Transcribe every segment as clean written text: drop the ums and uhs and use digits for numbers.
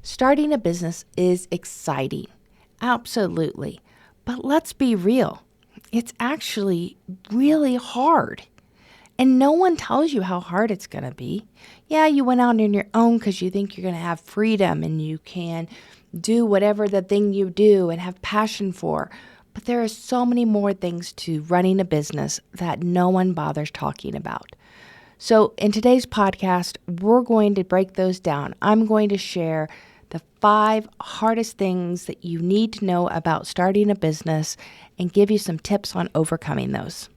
Starting a business is exciting, absolutely. But let's be real, it's actually really hard. And no one tells you how hard it's going to be. Yeah, you went out on your own because you think you're going to have freedom and you can do whatever the thing you do and have passion for. But there are so many more things to running a business that no one bothers talking about. So in today's podcast, we're going to break those down. I'm going to share the 5 hardest things that you need to know about starting a business and give you some tips on overcoming those.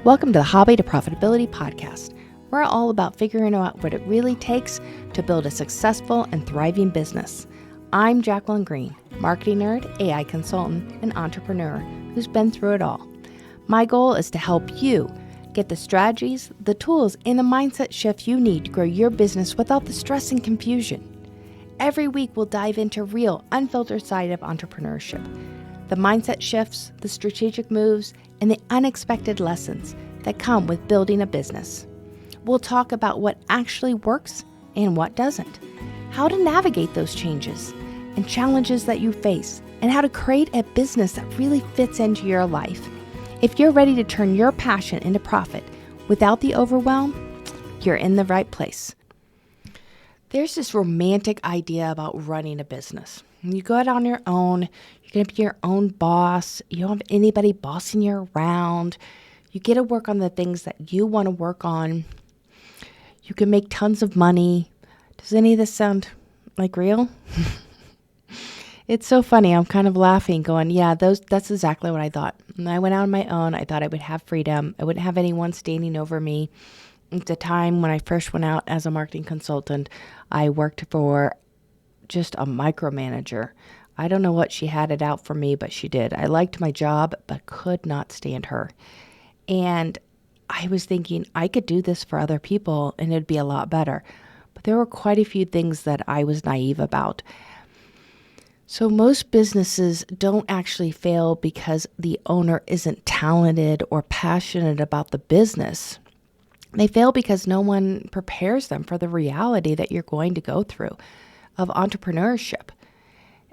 Welcome to the Hobby to Profitability podcast. We're all about figuring out what it really takes to build a successful and thriving business. I'm Jacqueline Green, marketing nerd, AI consultant, and entrepreneur who's been through it all. My goal is to help you get the strategies, the tools, and the mindset shift you need to grow your business without the stress and confusion. Every week, we'll dive into real, unfiltered side of entrepreneurship, the mindset shifts, the strategic moves, and the unexpected lessons that come with building a business. We'll talk about what actually works and what doesn't, how to navigate those changes and challenges that you face, and how to create a business that really fits into your life. If you're ready to turn your passion into profit without the overwhelm, you're in the right place. There's this romantic idea about running a business. You go out on your own, you're going to be your own boss, you don't have anybody bossing you around, you get to work on the things that you want to work on, you can make tons of money. Does any of this sound like real? It's so funny. I'm kind of laughing going, yeah, that's exactly what I thought. When I went out on my own, I thought I would have freedom. I wouldn't have anyone standing over me. At the time when I first went out as a marketing consultant, I worked for just a micromanager. I don't know what she had it out for me, but she did. I liked my job, but could not stand her. And I was thinking I could do this for other people and it'd be a lot better. But there were quite a few things that I was naive about. So most businesses don't actually fail because the owner isn't talented or passionate about the business. They fail because no one prepares them for the reality that you're going to go through of entrepreneurship.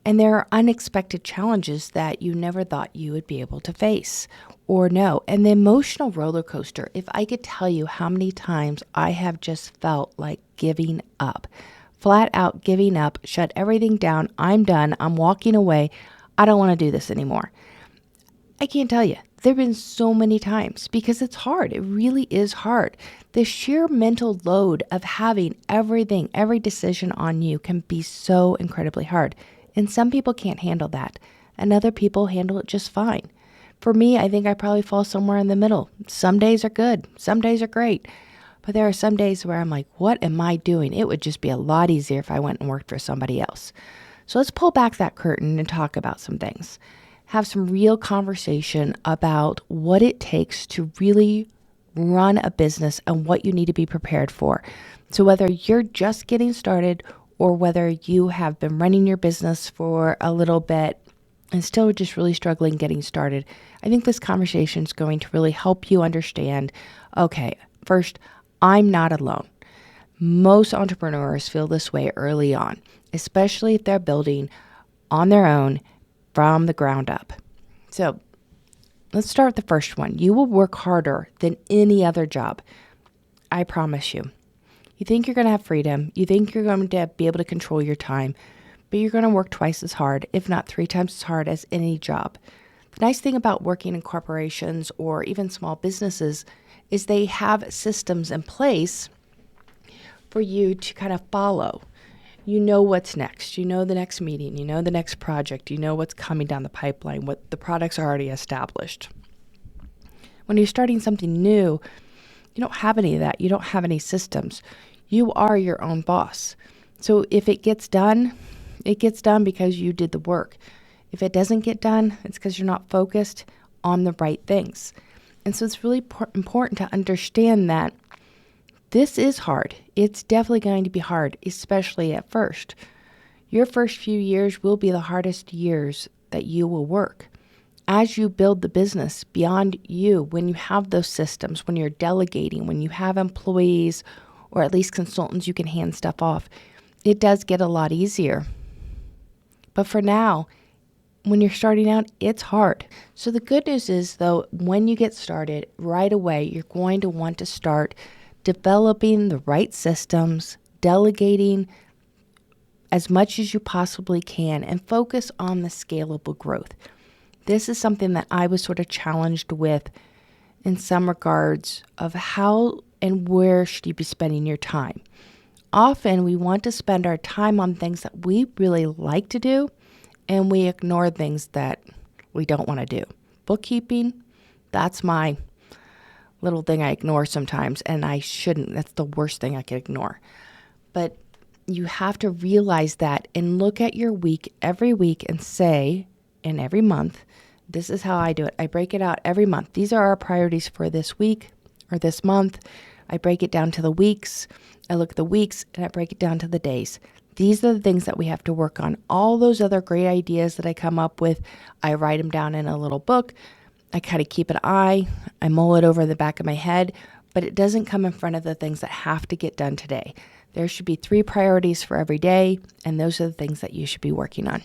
And there are unexpected challenges that you never thought you would be able to face or know. And the emotional roller coaster, if I could tell you how many times I have just felt like giving up, flat out giving up, shut everything down, I'm done, I'm walking away, I don't want to do this anymore. I can't tell you. There have been so many times because it's hard. It really is hard. The sheer mental load of having everything, every decision on you can be so incredibly hard. And some people can't handle that. And other people handle it just fine. For me, I think I probably fall somewhere in the middle. Some days are good. Some days are great. But there are some days where I'm like, what am I doing? It would just be a lot easier if I went and worked for somebody else. So let's pull back that curtain and talk about some things. Have some real conversation about what it takes to really run a business and what you need to be prepared for. So whether you're just getting started or whether you have been running your business for a little bit and still just really struggling getting started, I think this conversation is going to really help you understand, okay, first, I'm not alone. Most entrepreneurs feel this way early on, especially if they're building on their own from the ground up. So let's start with the first one. You will work harder than any other job. I promise you. You think you're going to have freedom. You think you're going to be able to control your time, but you're going to work twice as hard, if not 3 times as hard as any job. The nice thing about working in corporations or even small businesses is they have systems in place for you to kind of follow. You know what's next. You know the next meeting. You know the next project. You know what's coming down the pipeline, what the products are already established. When you're starting something new, you don't have any of that. You don't have any systems. You are your own boss. So if it gets done because you did the work. If it doesn't get done, it's because you're not focused on the right things. And so it's really important to understand that this is hard. It's definitely going to be hard, especially at first. Your first few years will be the hardest years that you will work. As you build the business beyond you, when you have those systems, when you're delegating, when you have employees or at least consultants you can hand stuff off, it does get a lot easier. But for now, when you're starting out, it's hard. So the good news is, though, when you get started right away, you're going to want to start developing the right systems, delegating as much as you possibly can, and focus on the scalable growth. This is something that I was sort of challenged with in some regards of how and where should you be spending your time. Often we want to spend our time on things that we really like to do, and we ignore things that we don't want to do. Bookkeeping, that's my little thing I ignore sometimes, and I shouldn't. That's the worst thing I could ignore. But you have to realize that and look at your week every week and say, and every month, this is how I do it. I break it out every month. These are our priorities for this week or this month. I break it down to the weeks. I look at the weeks and I break it down to the days. These are the things that we have to work on. All those other great ideas that I come up with, I write them down in a little book. I kind of keep an eye. I mull it over the back of my head, but it doesn't come in front of the things that have to get done today. There should be 3 priorities for every day, and those are the things that you should be working on.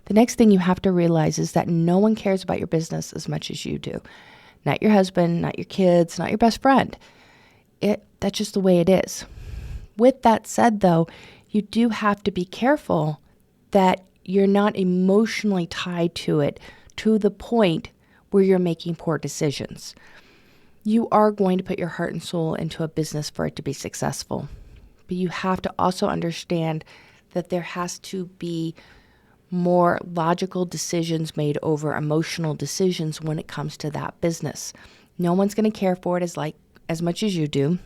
The next thing you have to realize is that no one cares about your business as much as you do. Not your husband, not your kids, not your best friend. That's just the way it is. With that said, though, you do have to be careful that you're not emotionally tied to it to the point where you're making poor decisions. You are going to put your heart and soul into a business for it to be successful. But you have to also understand that there has to be more logical decisions made over emotional decisions when it comes to that business. No one's going to care for it as much as you do.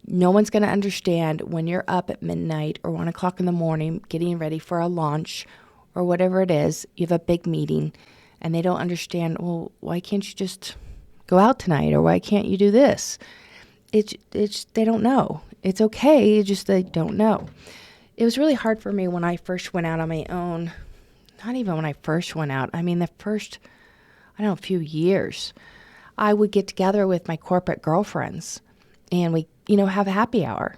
No one's going to understand when you're up at midnight or 1 o'clock in the morning getting ready for a launch or whatever it is. You have a big meeting and they don't understand, well, why can't you just go out tonight, or why can't you do this? It's they don't know. It's okay, it's just they don't know. It was really hard for me when I first went out on my own. Not even when I first went out. I mean, the first, a few years. I would get together with my corporate girlfriends and we, have a happy hour.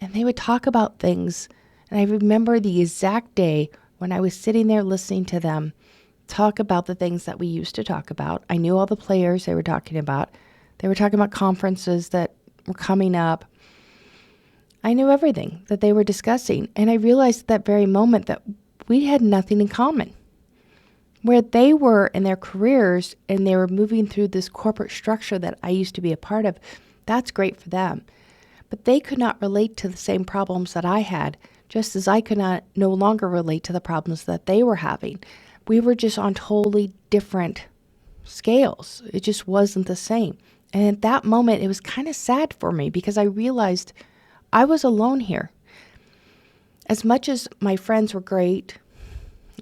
And they would talk about things. And I remember the exact day when I was sitting there listening to them talk about the things that we used to talk about. I knew all the players they were talking about. They were talking about conferences that were coming up. I knew everything that they were discussing. And I realized at that very moment that we had nothing in common. Where they were in their careers and they were moving through this corporate structure that I used to be a part of, that's great for them. But they could not relate to the same problems that I had, just as I could no longer relate to the problems that they were having. We were just on totally different scales. It just wasn't the same. And at that moment, it was kind of sad for me because I realized I was alone here. As much as my friends were great,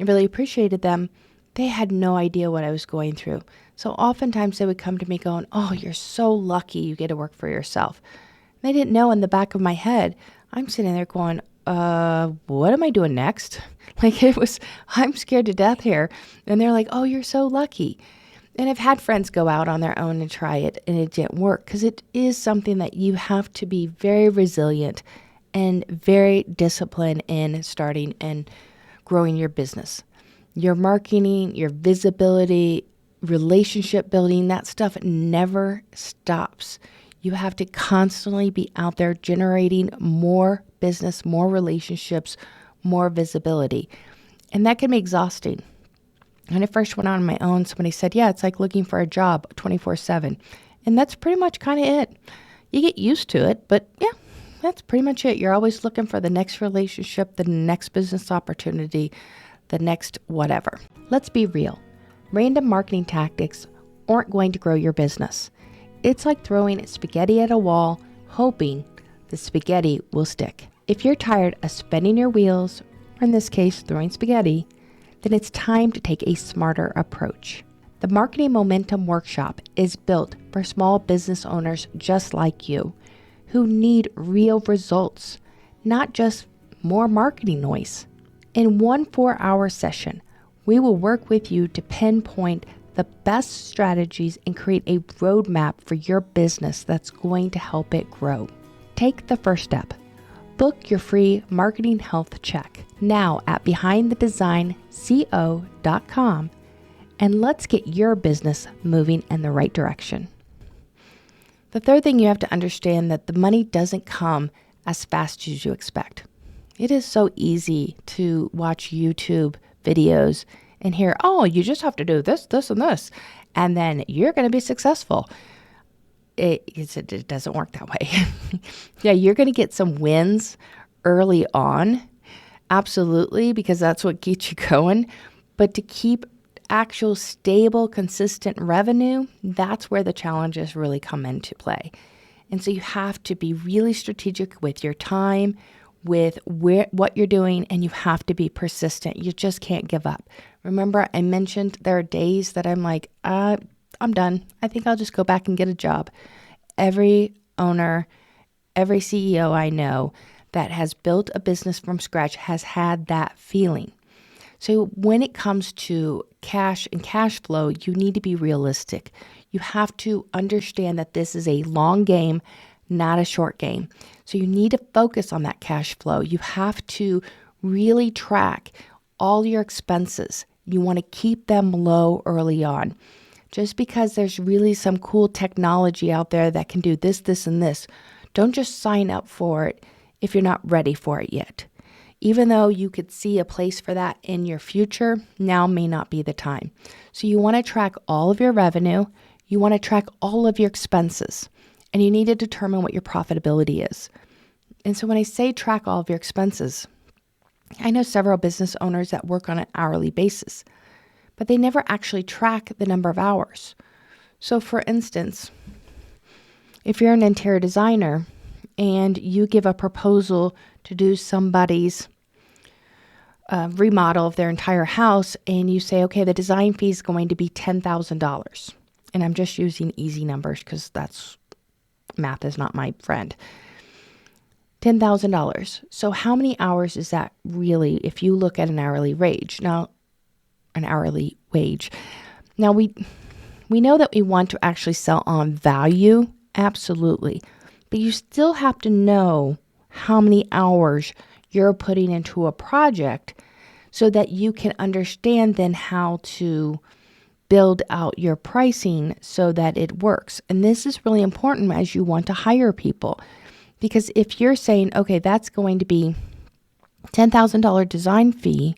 I really appreciated them, they had no idea what I was going through. So oftentimes they would come to me going, "Oh, you're so lucky you get to work for yourself." And they didn't know in the back of my head, I'm sitting there going, what am I doing next? I'm scared to death here. And they're like, "Oh, you're so lucky." And I've had friends go out on their own and try it, and it didn't work because it is something that you have to be very resilient and very disciplined in starting and growing your business. Your marketing, your visibility, relationship building, that stuff never stops. You have to constantly be out there generating more business, more relationships, more visibility. And that can be exhausting. When I first went out on my own, somebody said, "Yeah, it's like looking for a job 24/7. And that's pretty much kind of it. You get used to it, but yeah, that's pretty much it. You're always looking for the next relationship, the next business opportunity, the next whatever. Let's be real. Random marketing tactics aren't going to grow your business. It's like throwing spaghetti at a wall, hoping the spaghetti will stick. If you're tired of spinning your wheels, or in this case, throwing spaghetti, then it's time to take a smarter approach. The Marketing Momentum Workshop is built for small business owners just like you, who need real results, not just more marketing noise. In one 4-hour session, we will work with you to pinpoint the best strategies and create a roadmap for your business that's going to help it grow. Take the first step. Book your free marketing health check now at behindthedesignco.com, and let's get your business moving in the right direction. The third thing you have to understand that the money doesn't come as fast as you expect. It is so easy to watch YouTube videos and hear, oh, you just have to do this, this, and this, and then you're going to be successful. It doesn't work that way. Yeah, you're going to get some wins early on, absolutely, because that's what keeps you going. But to keep actual stable, consistent revenue, that's where the challenges really come into play. And so you have to be really strategic with your time, with what you're doing, and you have to be persistent. You just can't give up. Remember, I mentioned there are days that I'm like, I'm done. I think I'll just go back and get a job. Every owner, every CEO I know that has built a business from scratch has had that feeling. So when it comes to cash and cash flow, you need to be realistic. You have to understand that this is a long game, not a short game. So you need to focus on that cash flow. You have to really track all your expenses. You want to keep them low early on. Just because there's really some cool technology out there that can do this, this, and this, don't just sign up for it if you're not ready for it yet. Even though you could see a place for that in your future, now may not be the time. So you want to track all of your revenue. You want to track all of your expenses. And you need to determine what your profitability is. And so when I say track all of your expenses, I know several business owners that work on an hourly basis, but they never actually track the number of hours. So for instance, if you're an interior designer and you give a proposal to do somebody's remodel of their entire house, and you say, okay, the design fee is going to be $10,000. And I'm just using easy numbers because math is not my friend. $10,000. So how many hours is that really if you look at an hourly wage? Now, we know that we want to actually sell on value, absolutely. But you still have to know how many hours you're putting into a project so that you can understand then how to build out your pricing so that it works. And this is really important as you want to hire people. Because if you're saying, okay, that's going to be $10,000 design fee,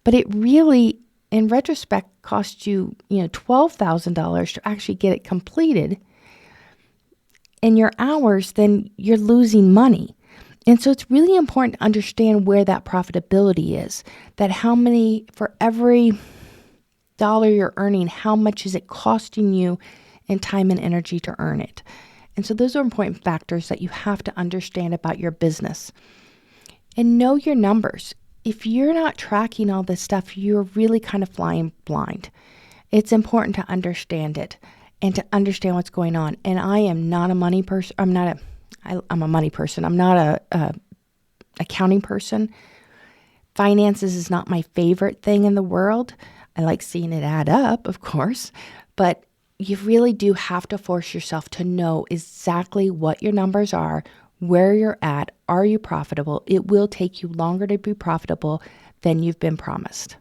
but it really, in retrospect, cost you, $12,000 to actually get it completed in your hours, then you're losing money. And so it's really important to understand where that profitability is, that for every dollar you're earning, how much is it costing you in time and energy to earn it? And so those are important factors that you have to understand about your business. And know your numbers. If you're not tracking all this stuff, you're really kind of flying blind. It's important to understand it and to understand what's going on. And I am not a money person. I'm a money person. I'm not a accounting person. Finances is not my favorite thing in the world. I like seeing it add up, of course, but you really do have to force yourself to know exactly what your numbers are, where you're at. Are you profitable? It will take you longer to be profitable than you've been promised.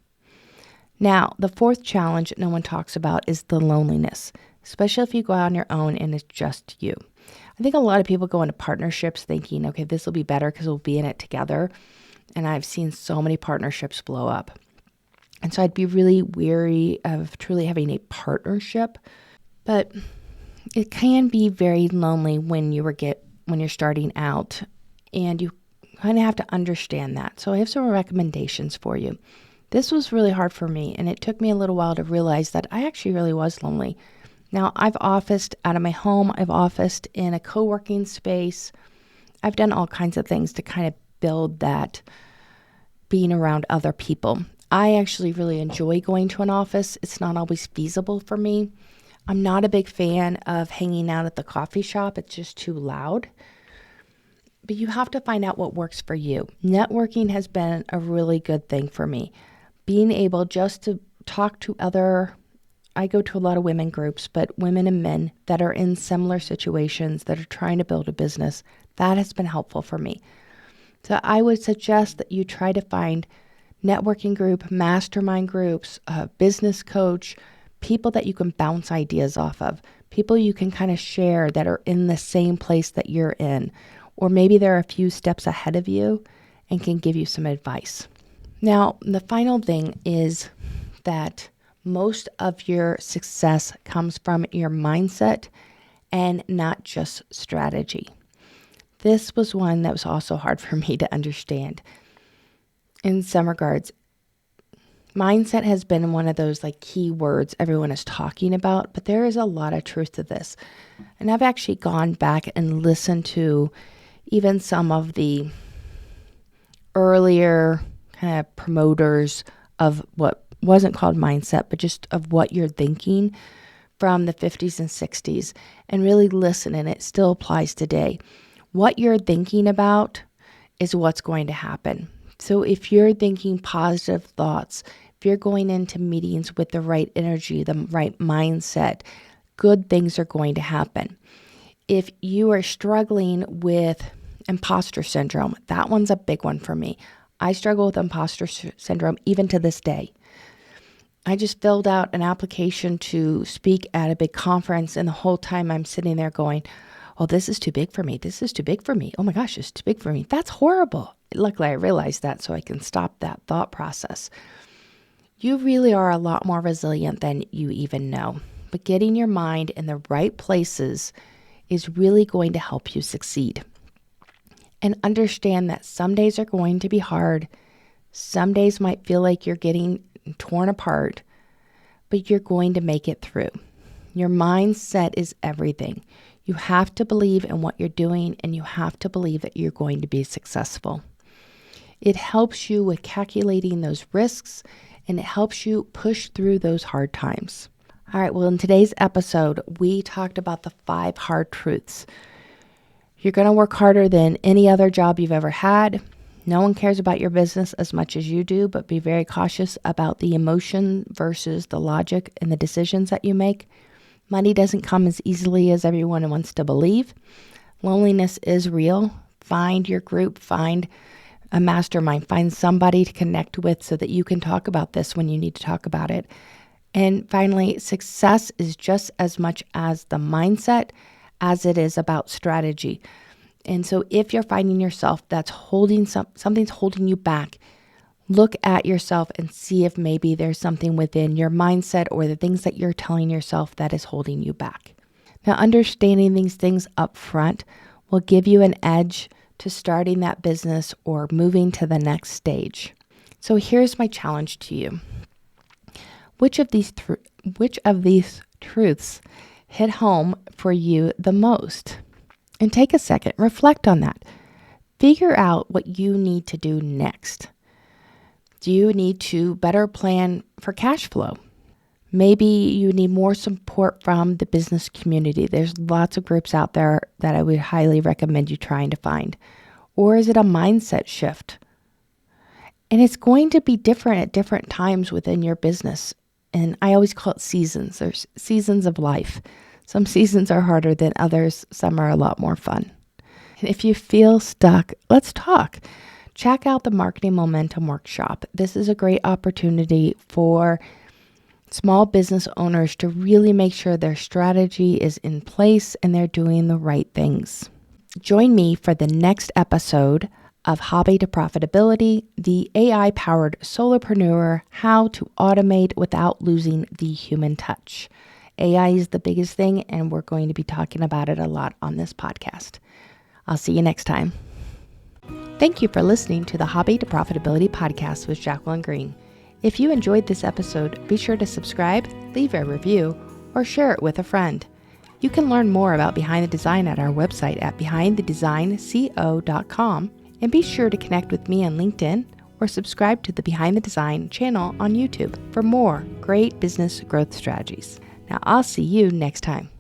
Now, the fourth challenge that no one talks about is the loneliness, especially if you go out on your own and it's just you. I think a lot of people go into partnerships thinking, okay, this will be better because we'll be in it together. And I've seen so many partnerships blow up. And so I'd be really weary of truly having a partnership. But it can be very lonely when you're starting out, and you kind of have to understand that. So I have some recommendations for you. This was really hard for me, and it took me a little while to realize that I actually really was lonely. Now, I've officed out of my home. I've officed in a co-working space. I've done all kinds of things to kind of build that being around other people. I actually really enjoy going to an office. It's not always feasible for me. I'm not a big fan of hanging out at the coffee shop. It's just too loud. But you have to find out what works for you. Networking has been a really good thing for me. Being able just to talk to I go to a lot of women groups, but women and men that are in similar situations that are trying to build a business, that has been helpful for me. So I would suggest that you try to find networking group, mastermind groups, a business coach, people that you can bounce ideas off of, people you can kind of share that are in the same place that you're in, or maybe they're a few steps ahead of you and can give you some advice. Now, the final thing is that most of your success comes from your mindset and not just strategy. This was one that was also hard for me to understand. In some regards, mindset has been one of those key words everyone is talking about, but there is a lot of truth to this. And I've actually gone back and listened to even some of the earlier kind of promoters of what wasn't called mindset, but just of what you're thinking from the 50s and 60s, and really listen, and it still applies today. What you're thinking about is what's going to happen. So if you're thinking positive thoughts, if you're going into meetings with the right energy, the right mindset, good things are going to happen. If you are struggling with imposter syndrome, that one's a big one for me. I struggle with imposter syndrome even to this day. I just filled out an application to speak at a big conference, and the whole time I'm sitting there going, oh, this is too big for me. This is too big for me. Oh my gosh, it's too big for me. That's horrible. Luckily, I realized that so I can stop that thought process. You really are a lot more resilient than you even know. But getting your mind in the right places is really going to help you succeed. And understand that some days are going to be hard. Some days might feel like you're getting torn apart, but you're going to make it through. Your mindset is everything. You have to believe in what you're doing, and you have to believe that you're going to be successful. It helps you with calculating those risks, and it helps you push through those hard times. All right, well, in today's episode, we talked about the 5 hard truths. You're going to work harder than any other job you've ever had. No one cares about your business as much as you do, but be very cautious about the emotion versus the logic and the decisions that you make. Money doesn't come as easily as everyone wants to believe. Loneliness is real. Find your group, find a mastermind, find somebody to connect with so that you can talk about this when you need to talk about it. And finally, success is just as much as the mindset as it is about strategy. And so if you're finding yourself that's something's holding you back, look at yourself and see if maybe there's something within your mindset or the things that you're telling yourself that is holding you back. Now, understanding these things up front will give you an edge to starting that business or moving to the next stage. So here's my challenge to you. Which of these truths hit home for you the most? And take a second, reflect on that. Figure out what you need to do next. Do you need to better plan for cash flow? Maybe you need more support from the business community. There's lots of groups out there that I would highly recommend you trying to find. Or is it a mindset shift? And it's going to be different at different times within your business. And I always call it seasons. There's seasons of life. Some seasons are harder than others. Some are a lot more fun. And if you feel stuck, let's talk. Check out the Marketing Momentum Workshop. This is a great opportunity for small business owners to really make sure their strategy is in place and they're doing the right things. Join me for the next episode of Hobby to Profitability, the AI-powered solopreneur, how to automate without losing the human touch. AI is the biggest thing, and we're going to be talking about it a lot on this podcast. I'll see you next time. Thank you for listening to the Hobby to Profitability podcast with Jacqueline Green. If you enjoyed this episode, be sure to subscribe, leave a review, or share it with a friend. You can learn more about Behind the Design at our website at behindthedesignco.com, and be sure to connect with me on LinkedIn or subscribe to the Behind the Design channel on YouTube for more great business growth strategies. Now, I'll see you next time.